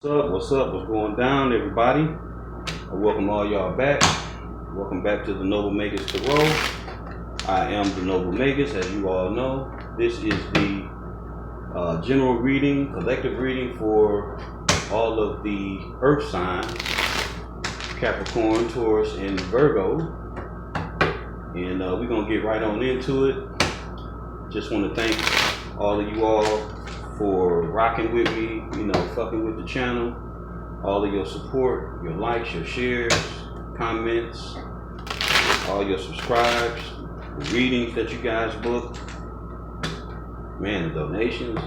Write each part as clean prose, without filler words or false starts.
What's up? What's going down, everybody? I welcome all y'all back. Welcome back to the Noble Magus Tarot. I am the Noble Magus, as you all know. This is the general reading, collective reading for all of the Earth signs, Capricorn, Taurus, and Virgo. And we're going to get right on into it. Just want to thank all of you all for rocking with me, fucking with the channel, all of your support, your likes, your shares, comments, all your subscribes, the readings that you guys book, man, the donations,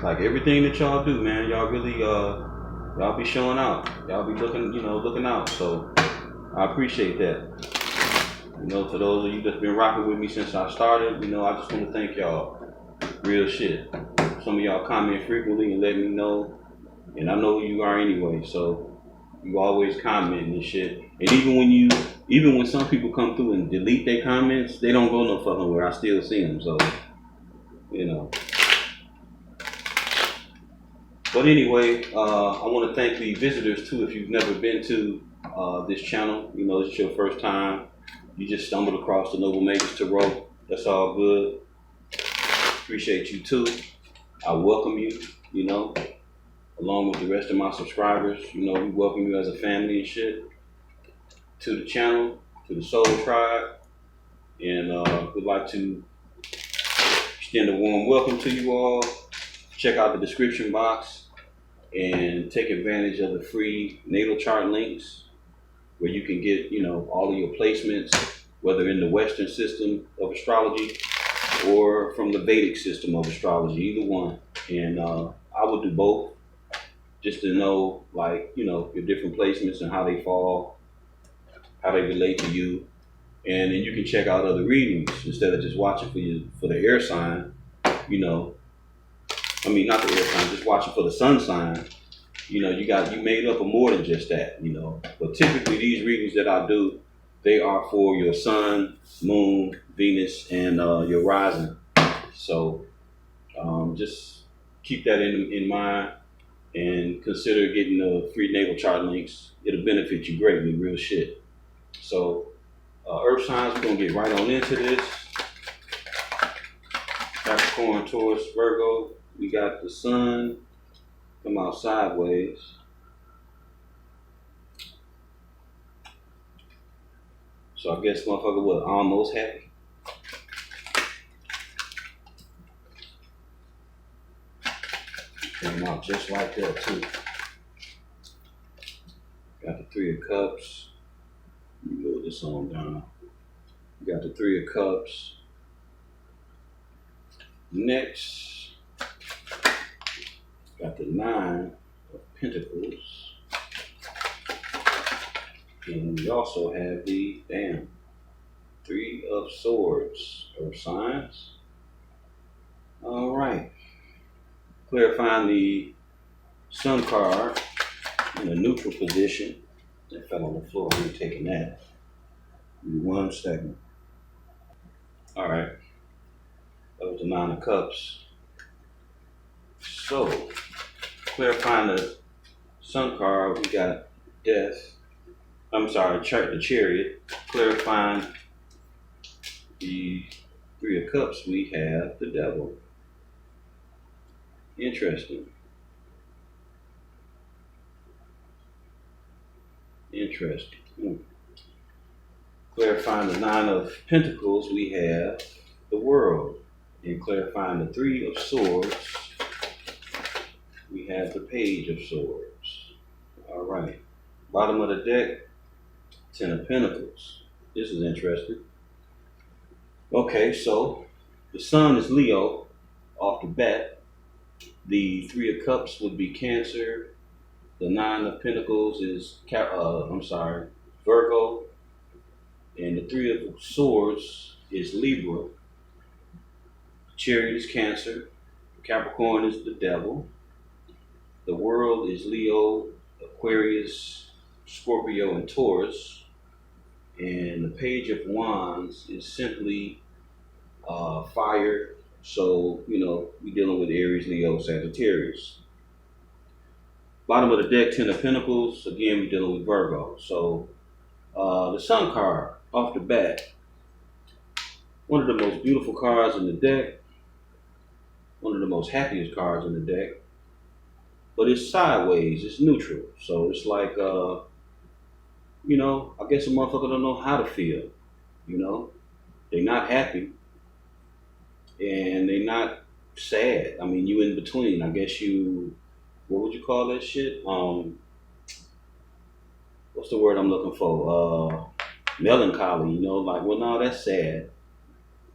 like everything that y'all do, man, y'all really, y'all be showing out, y'all be looking out, so I appreciate that. For those of you that's been rocking with me since I started, I just want to thank y'all, real shit. Some of y'all comment frequently and let me know, and I know who you are anyway, so you always commenting and shit. And even when some people come through and delete their comments, they don't go no fucking where. I still see them, so But anyway, I want to thank the visitors too. If you've never been to this channel, this is your first time, you just stumbled across the Noble Magus Tarot. That's all good. Appreciate you too. I welcome you, along with the rest of my subscribers. We welcome you as a family and shit to the channel, to the Soul Tribe. And we'd like to extend a warm welcome to you all. Check out the description box and take advantage of the free natal chart links where you can get, all of your placements, whether in the Western system of astrology or from the Vedic system of astrology, either one. And I would do both, just to know, your different placements and how they fall, how they relate to you. And then you can check out other readings instead of just watching for the air sign, not the air sign, just watching for the sun sign. You made up of more than just that, But typically these readings that I do, they are for your sun, moon, Venus, and your rising. So just keep that in mind and consider getting the free natal chart links. It'll benefit you greatly, real shit. So Earth signs, we're going to get right on into this. Capricorn, Taurus, Virgo. We got the sun come out sideways. So I guess motherfucker was almost happy. Came out just like that too. Got the Three of Cups. Let me move this on down. We got the Three of Cups. Next, got the Nine of Pentacles. And we also have the Three of Swords, Earth signs. All right. Clarifying the Sun card in a neutral position. That fell on the floor. I'm taking that. Give me 1 second. All right. That was the Nine of Cups. So, clarifying the Sun card, we got Death. The Chariot. Clarifying the Three of Cups, we have the Devil. Interesting. Clarifying the Nine of Pentacles, we have the World. And clarifying the Three of Swords, we have the Page of Swords. All right. Bottom of the deck, Ten of Pentacles. This is interesting. Okay, so the Sun is Leo off the bat. The Three of Cups would be Cancer. The Nine of Pentacles is Virgo. And the Three of Swords is Libra. Chariot is Cancer. Capricorn is the Devil. The World is Leo, Aquarius, Scorpio, and Taurus. And the Page of Wands is simply fire. So, we're dealing with Aries, Leo, Sagittarius. Bottom of the deck, Ten of Pentacles. Again, we're dealing with Virgo. So the Sun card off the bat. One of the most beautiful cards in the deck. One of the most happiest cards in the deck. But it's sideways. It's neutral. So it's like, you know, I guess a motherfucker don't know how to feel. You know, they're not happy. And they're not sad. I mean, you in between. I guess you, what would you call that shit? What's the word I'm looking for? Melancholy, you know, like, well, no, that's sad.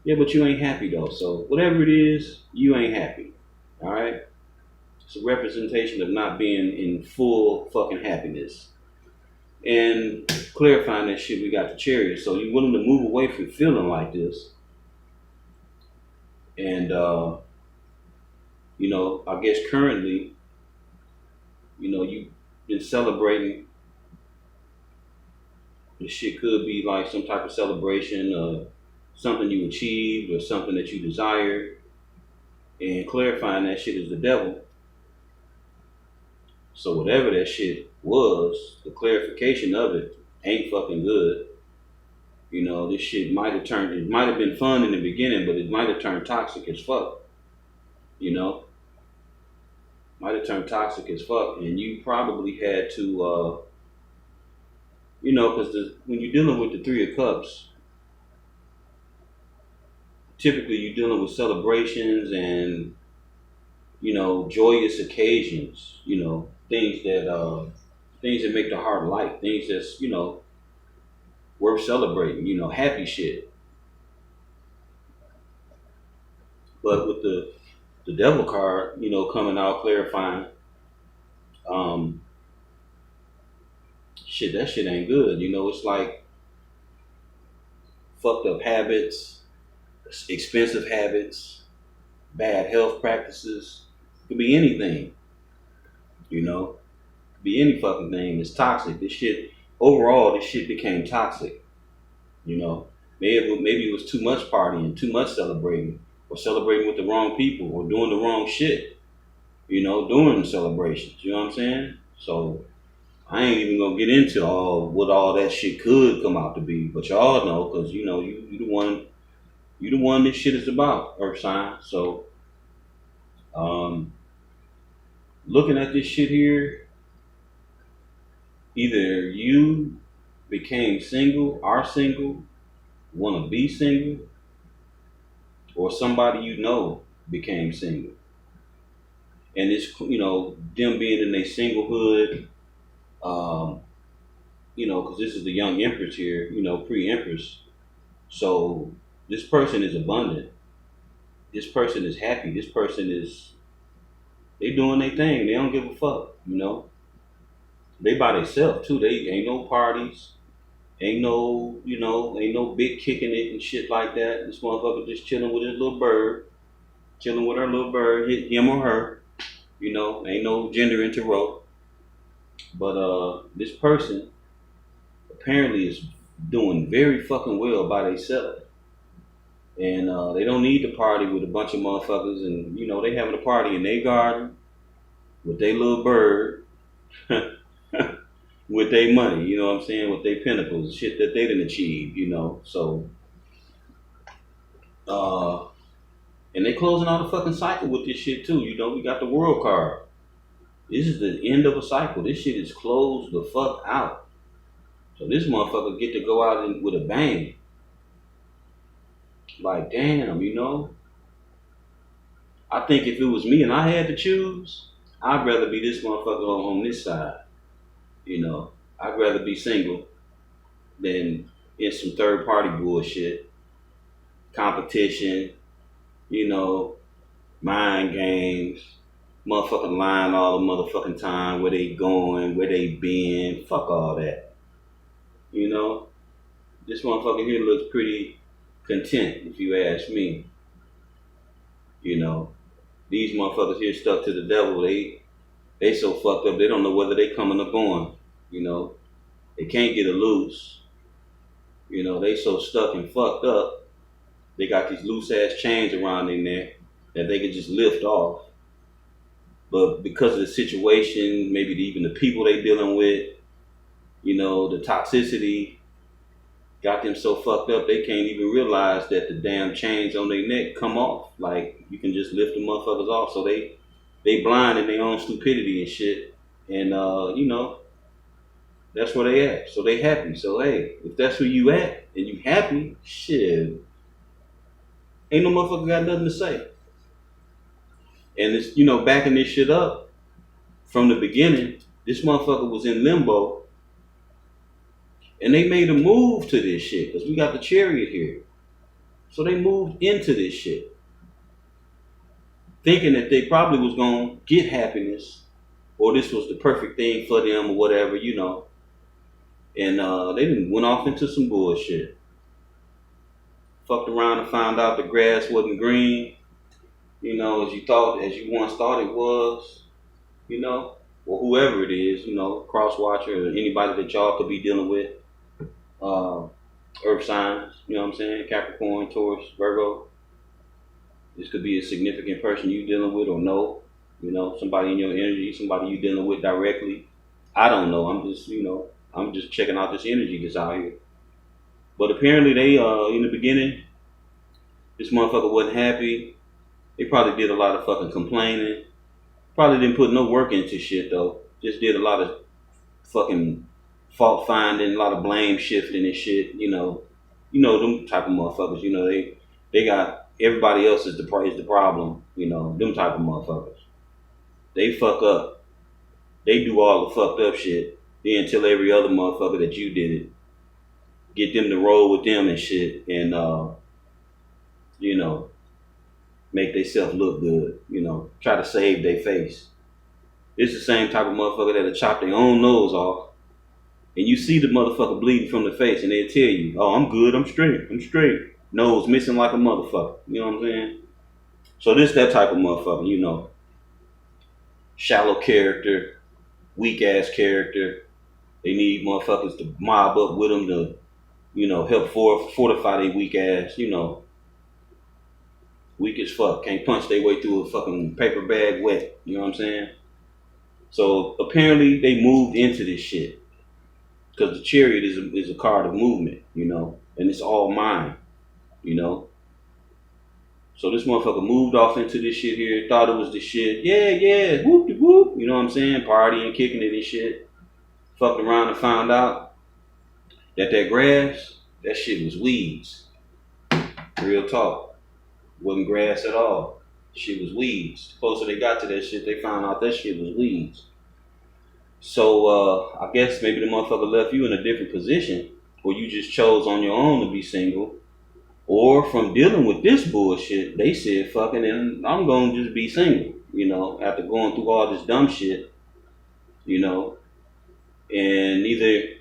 Yeah, but you ain't happy though. So whatever it is, you ain't happy. All right? It's a representation of not being in full fucking happiness. And clarifying that shit, we got the Chariot. So you're willing to move away from feeling like this. And, you know, I guess currently, you know, you've been celebrating. This shit could be like some type of celebration of something you achieved or something that you desired. And clarifying that shit is the devil. So whatever that shit was, the clarification of it ain't fucking good. You know, this shit might have turned, it might have been fun in the beginning, but it might have turned toxic as fuck. You know? Might have turned toxic as fuck. And you probably had to, you know, because when you're dealing with the Three of Cups, typically you're dealing with celebrations and, you know, joyous occasions, you know, things that make the heart light, things that's, you know, worth celebrating, you know, happy shit. But with the devil card, you know, coming out clarifying, shit, that shit ain't good. You know, it's like fucked up habits, expensive habits, bad health practices. It could be anything. You know, it could be any fucking thing. It's toxic. This shit, overall, this shit became toxic. You know, maybe it was too much partying, too much celebrating, or celebrating with the wrong people, or doing the wrong shit. You know, during the celebrations. You know what I'm saying? So I ain't even gonna get into what all that shit could come out to be, but y'all know, cause you know you the one this shit is about, Earth sign. So, looking at this shit here, either you became single, are single, want to be single, or somebody you know became single, and it's, you know, them being in their singlehood. You know, because this is the young empress here, you know, pre-empress. So this person is abundant. This person is happy. This person is, they doing their thing. They don't give a fuck, you know. They by themselves too. They ain't no parties. Ain't no, you know, ain't no big kicking it and shit like that. This motherfucker just chilling with his little bird. Chilling with her little bird, him or her. You know, ain't no gender in tarot. But this person apparently is doing very fucking well by themselves. And they don't need to party with a bunch of motherfuckers, and, you know, they having a party in their garden with their little bird, with their money, you know what I'm saying, with their pentacles, shit that they didn't achieve, you know. So, and they closing out a fucking cycle with this shit too, you know. We got the World card. This is the end of a cycle. This shit is closed the fuck out. So this motherfucker get to go out with a bang. Like, damn, you know. I think if it was me and I had to choose, I'd rather be this motherfucker on this side. You know, I'd rather be single than in some third party bullshit, competition, you know, mind games, motherfucking lying all the motherfucking time, where they going, where they been, fuck all that. You know, this motherfucker here looks pretty content, if you ask me. You know, these motherfuckers here stuck to the devil. They so fucked up, they don't know whether they coming or going. You know, they can't get a loose. You know, they so stuck and fucked up, they got these loose ass chains around their neck that they can just lift off. But because of the situation, maybe even the people they dealing with, you know, the toxicity got them so fucked up they can't even realize that the damn chains on their neck come off. Like, you can just lift the motherfuckers off. So they blind in their own stupidity and shit. And you know, that's where they at. So they happy. So hey, if that's where you at and you happy, shit, ain't no motherfucker got nothing to say. And it's, you know, backing this shit up from the beginning, this motherfucker was in limbo. And they made a move to this shit because we got the Chariot here. So they moved into this shit, thinking that they probably was going to get happiness, or this was the perfect thing for them or whatever, you know. And they done went off into some bullshit. Fucked around and found out the grass wasn't green, you know, as you once thought it was, you know, or whoever it is, you know, cross watcher or anybody that y'all could be dealing with. Earth signs, you know what I'm saying? Capricorn, Taurus, Virgo. This could be a significant person you dealing with or no, you know, somebody in your energy, somebody you dealing with directly. I don't know. I'm just, you know, I'm just checking out this energy that's out here. But apparently they, in the beginning, this motherfucker wasn't happy. They probably did a lot of fucking complaining. Probably didn't put no work into shit though. Just did a lot of fucking fault finding, a lot of blame shifting and shit, you know them type of motherfuckers, you know, they got everybody else is the problem, you know, them type of motherfuckers. They fuck up. They do all the fucked up shit, then tell every other motherfucker that you did it. Get them to roll with them and shit and you know, make themselves look good, you know, try to save their face. It's the same type of motherfucker that'll chop their own nose off. And you see the motherfucker bleeding from the face and they'll tell you, oh, I'm good, I'm straight. Nose missing like a motherfucker. You know what I'm saying? So this that type of motherfucker, you know. Shallow character, weak ass character. They need motherfuckers to mob up with them to, you know, help fortify their weak ass, you know. Weak as fuck. Can't punch their way through a fucking paper bag wet. You know what I'm saying? So apparently they moved into this shit. Because the Chariot is a card of movement, you know, and it's all mine, you know. So this motherfucker moved off into this shit here, thought it was the shit. Yeah, whoop de whoop, you know what I'm saying? Partying, kicking it and shit. Fucked around and found out that grass, that shit was weeds. Real talk. Wasn't grass at all. Shit was weeds. The closer they got to that shit, they found out that shit was weeds. So I guess maybe the motherfucker left you in a different position, or you just chose on your own to be single, or from dealing with this bullshit, they said fucking and I'm gonna just be single, you know, after going through all this dumb shit, you know, and either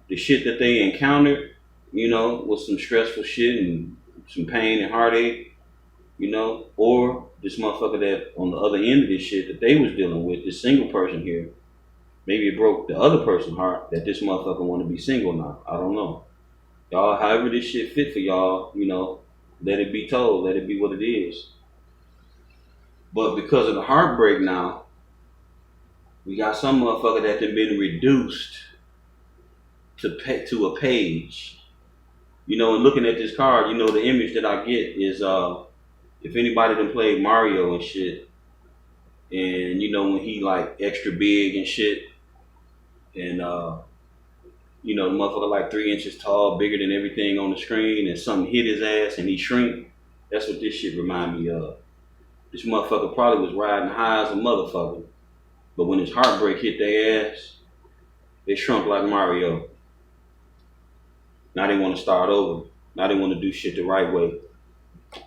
the shit that they encountered, you know, was some stressful shit and some pain and heartache, you know, or this motherfucker that on the other end of this shit that they was dealing with, this single person here. Maybe it broke the other person's heart that this motherfucker want to be single now. I don't know. Y'all, however this shit fit for y'all, you know, let it be told. Let it be what it is. But because of the heartbreak now, we got some motherfucker that have been reduced to a page. You know, and looking at this card, you know, the image that I get is if anybody done played Mario and shit, and you know when he like extra big and shit, and you know the motherfucker like 3 inches tall, bigger than everything on the screen, and something hit his ass and he shrink. That's what this shit remind me of. This motherfucker probably was riding high as a motherfucker, but when his heartbreak hit their ass, they shrunk like Mario. Now they want to start over. Now they want to do shit the right way.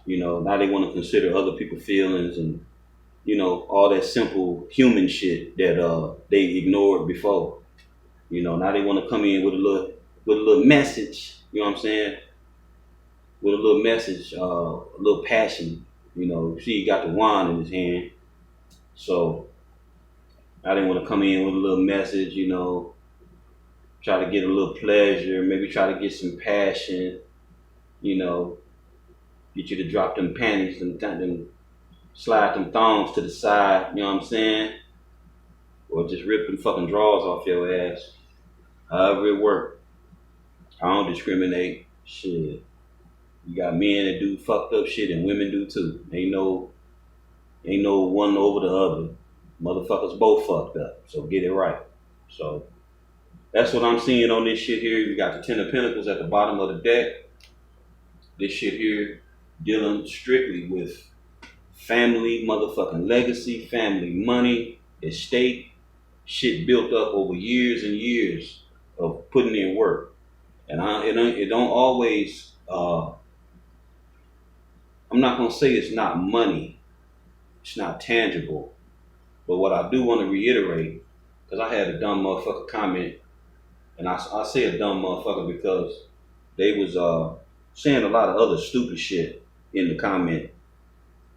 You know, now they want to consider other people's feelings and, you know, all that simple human shit that they ignored before. You know, now they want to come in with a little message. You know what I'm saying? With a little message, a little passion. You know, see, he got the wand in his hand. So now they want to come in with a little message. You know, try to get a little pleasure, maybe try to get some passion. You know, get you to drop them panties, them slide them thongs to the side, you know what I'm saying? Or just rip them fucking drawers off your ass. However it work. I don't discriminate. Shit. You got men that do fucked up shit and women do too. Ain't no one over the other. Motherfuckers both fucked up. So get it right. So that's what I'm seeing on this shit here. You got the Ten of Pentacles at the bottom of the deck. This shit here dealing strictly with family motherfucking legacy, family money, estate, shit built up over years and years of putting in work. And it don't always, I'm not gonna say it's not money, it's not tangible, but what I do want to reiterate, because I had a dumb motherfucker comment, and I say a dumb motherfucker because they was saying a lot of other stupid shit in the comment.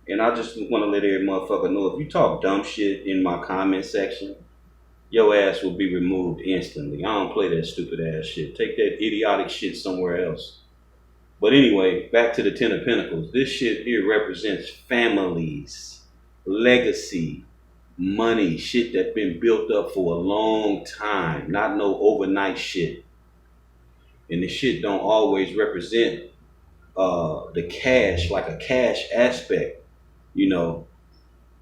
And I just want to let every motherfucker know, if you talk dumb shit in my comment section, your ass will be removed instantly. I don't play that stupid ass shit. Take that idiotic shit somewhere else. But anyway, back to the Ten of Pentacles. This shit here represents families, legacy, money, shit that's been built up for a long time, not no overnight shit. And the shit don't always represent the cash, like a cash aspect. You know,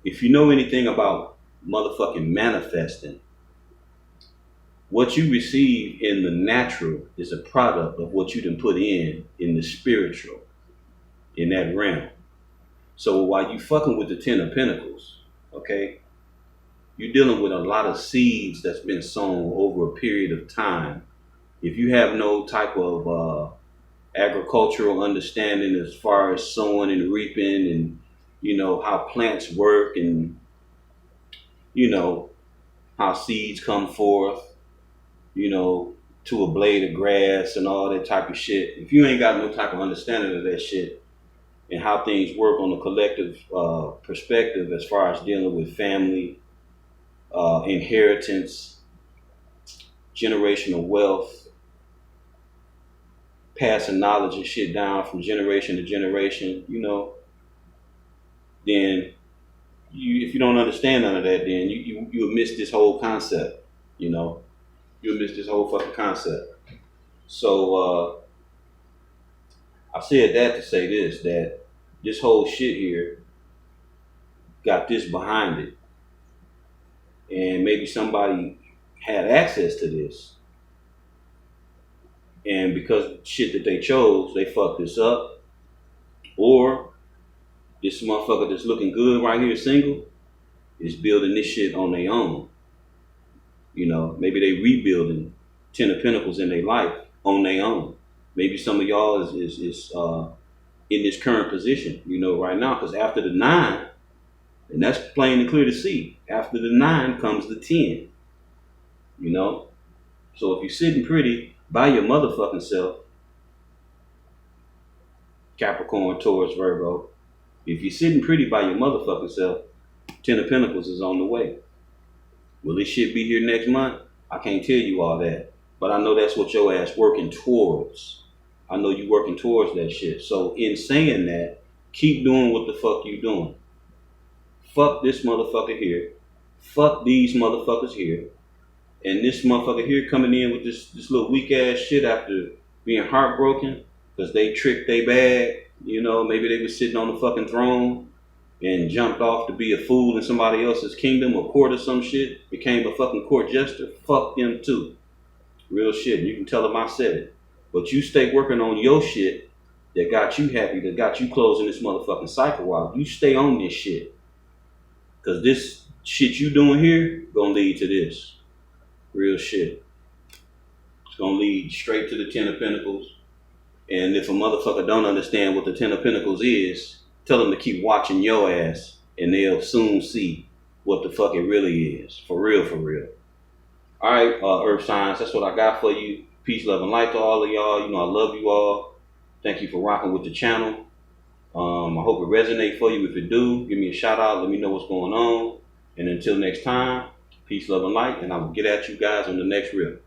if you know anything about motherfucking manifesting, what you receive in the natural is a product of what you done put in the spiritual, in that realm. So while you fucking with the Ten of Pentacles, okay, you're dealing with a lot of seeds that's been sown over a period of time. If you have no type of agricultural understanding as far as sowing and reaping and, you know, how plants work and, you know, how seeds come forth, you know, to a blade of grass and all that type of shit. If you ain't got no type of understanding of that shit and how things work on a collective perspective as far as dealing with family, inheritance, generational wealth, passing knowledge and shit down from generation to generation, you know, then if you don't understand none of that, then you'll miss this whole concept, you know. You'll miss this whole fucking concept. So I said that to say this, that this whole shit here got this behind it. And maybe somebody had access to this. And because shit that they chose, they fucked this up. Or this motherfucker that's looking good right here, single, is building this shit on their own. You know, maybe they rebuilding Ten of Pentacles in their life on their own. Maybe some of y'all is in this current position, you know, right now. Because after the 9, and that's plain and clear to see, after the 9 comes the 10, you know. So if you're sitting pretty by your motherfucking self, Capricorn, Taurus, Virgo, if you're sitting pretty by your motherfucking self, Ten of Pentacles is on the way. Will this shit be here next month? I can't tell you all that. But I know that's what your ass working towards. I know you working towards that shit. So in saying that, keep doing what the fuck you doing. Fuck this motherfucker here. Fuck these motherfuckers here. And this motherfucker here coming in with this little weak ass shit after being heartbroken because they tricked they bag. You know, maybe they was sitting on the fucking throne and jumped off to be a fool in somebody else's kingdom or court or some shit, became a fucking court jester. Fuck them too. Real shit. You can tell them I said it. But you stay working on your shit that got you happy, that got you closing this motherfucking cycle while you stay on this shit. Because this shit you doing here gonna lead to this. Real shit. It's gonna lead straight to the Ten of Pentacles. And if a motherfucker don't understand what the Ten of Pentacles is, tell them to keep watching your ass and they'll soon see what the fuck it really is. For real, for real. All right, Earth Signs, that's what I got for you. Peace, love, and light to all of y'all. You know I love you all. Thank you for rocking with the channel. I hope it resonates for you. If it do, give me a shout out. Let me know what's going on. And until next time, peace, love, and light. And I will get at you guys on the next reel.